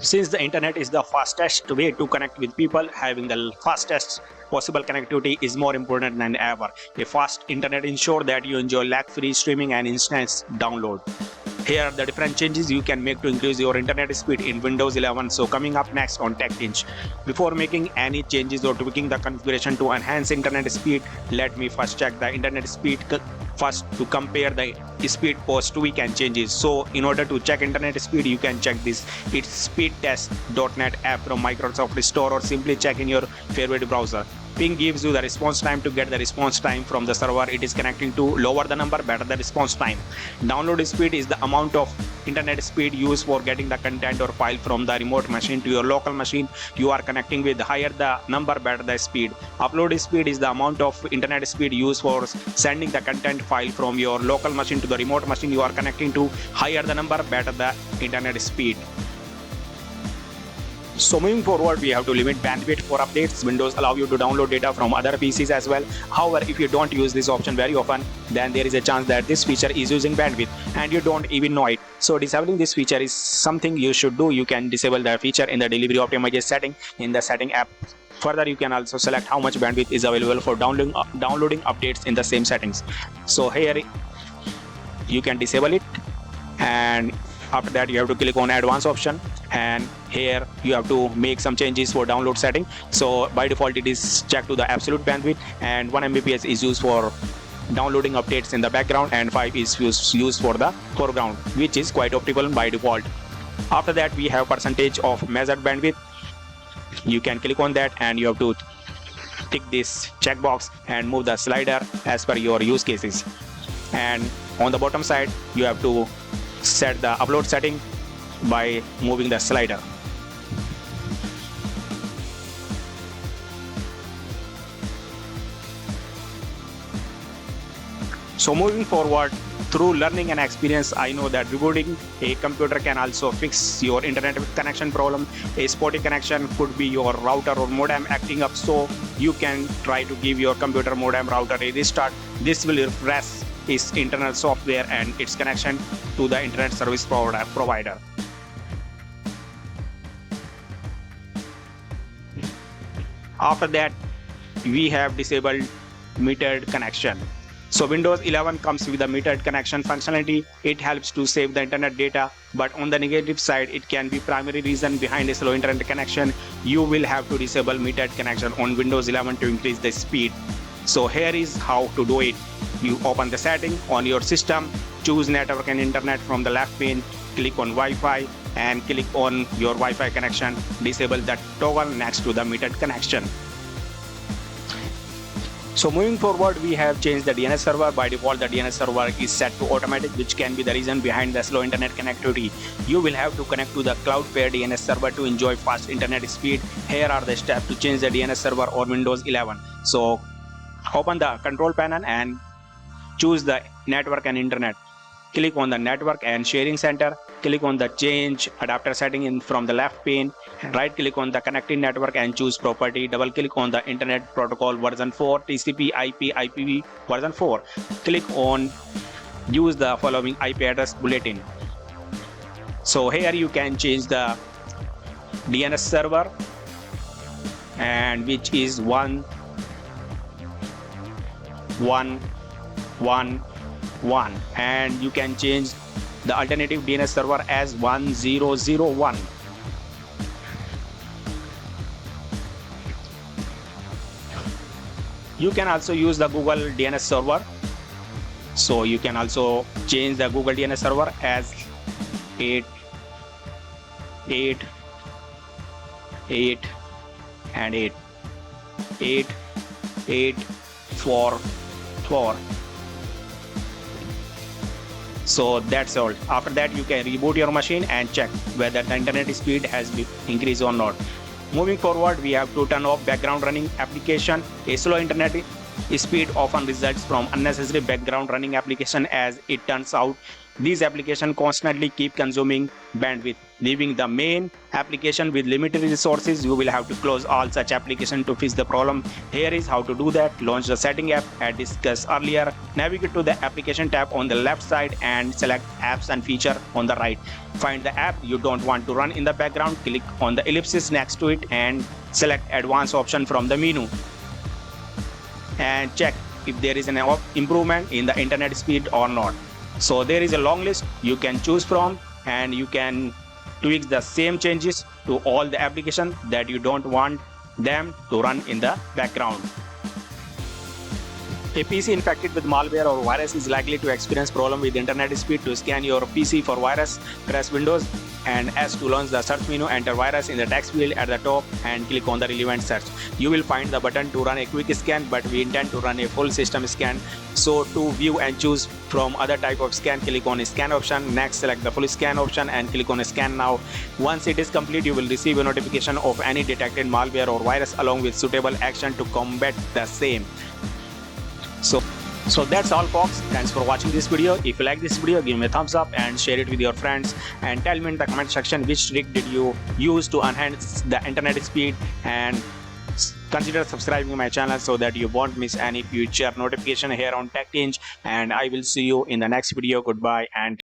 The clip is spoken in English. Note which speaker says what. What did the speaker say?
Speaker 1: Since the internet is the fastest way to connect with people, having the fastest possible connectivity is more important than ever. A fast internet ensures that you enjoy lag-free streaming and instant download. Here are the different changes you can make to increase your internet speed in Windows 11. So coming up next on TechTinge. Before making any changes or tweaking the configuration to enhance internet speed, let me first check the internet speed first to compare the speed post tweak and changes. So in order to check internet speed, you can check this. It's speedtest.net app from Microsoft Store, or simply check in your favorite browser. Ping gives you the response time. To get the response time from the server it is connecting to, lower the number, better the response time. Download speed is the amount of internet speed used for getting the content or file from the remote machine to your local machine you are connecting with. Higher the number, better the speed. Upload speed is the amount of internet speed used for sending the content file from your local machine to the remote machine you are connecting to. Higher the number, better the internet speed. So moving forward, we have to limit bandwidth for updates. Windows allow you to download data from other PCs as well. However, if you don't use this option very often, then there is a chance that this feature is using bandwidth and you don't even know it. So disabling this feature is something you should do. You can disable the feature in the delivery optimizer setting in the setting app. Further, you can also select how much bandwidth is available for downloading updates in the same settings. So here you can disable it, and after that you have to click on advanced option, and here you have to make some changes for download setting. So by default it is checked to the absolute bandwidth, and 1 Mbps is used for downloading updates in the background and 5 is used for the foreground, which is quite optimal by default. After that we have percentage of measured bandwidth. You can click on that and you have to tick this checkbox and move the slider as per your use cases. And on the bottom side you have to set the upload setting by moving the slider. So moving forward, through learning and experience, I know that rebooting a computer can also fix your internet connection problem. A spotty connection could be your router or modem acting up, so you can try to give your computer, modem, router a restart. This will refresh its internal software and its connection to the internet service provider. After that, we have disabled metered connection. So Windows 11 comes with a metered connection functionality. It helps to save the internet data, but on the negative side, it can be primary reason behind a slow internet connection. You will have to disable metered connection on Windows 11 to increase the speed. So here is how to do it. You open the setting on your system, choose network and internet from the left pane, click on Wi-Fi and click on your Wi-Fi connection. Disable that toggle next to the metered connection. So moving forward, we have changed the DNS server. By default, the DNS server is set to automatic, which can be the reason behind the slow internet connectivity. You will have to connect to the cloud pair DNS server to enjoy fast internet speed. Here are the steps to change the DNS server on Windows 11. So open the control panel and choose the network and internet. Click on the network and sharing center. Click on the change adapter setting from the left pane. Right click on the connecting network and choose property. Double click on the internet protocol version 4, TCP IP IPv version 4. Click on use the following IP address bulletin. So here you can change the DNS server, and which is 1.1.1.1, and you can change the alternative DNS server as 1.0.0.1. You can also use the Google DNS server. So you can also change the Google DNS server as 8 and 8 4 4. So that's all. After that you can reboot your machine and check whether the internet speed has been increased or not. Moving forward, we have to turn off background running application. A slow internet speed often results from unnecessary background running application. As it turns out, these applications constantly keep consuming bandwidth, leaving the main application with limited resources. You will have to close all such applications to fix the problem. Here is how to do that. Launch the setting app as discussed earlier. Navigate to the application tab on the left side and select apps and feature on the right. Find the app you don't want to run in the background. Click on the ellipsis next to it and select advanced option from the menu. And check if there is an improvement in the internet speed or not. So there is a long list you can choose from, and you can tweak the same changes to all the applications that you don't want them to run in the background. A PC infected with malware or virus is likely to experience problem with internet speed. To scan your PC for virus, press Windows and S to launch the search menu. Enter virus in the text field at the top and click on the relevant search. You will find the button to run a quick scan, but we intend to run a full system scan. So to view and choose from other type of scan, click on scan option. Next, select the full scan option and click on scan now. Once it is complete, you will receive a notification of any detected malware or virus along with suitable action to combat the same. So that's all, folks. Thanks for watching this video. If you like this video, give me a thumbs up and share it with your friends, and tell me in the comment section which trick did you use to enhance the internet speed, and consider subscribing my channel so that you won't miss any future notification here on TechTinge. And I will see you in the next video. Goodbye and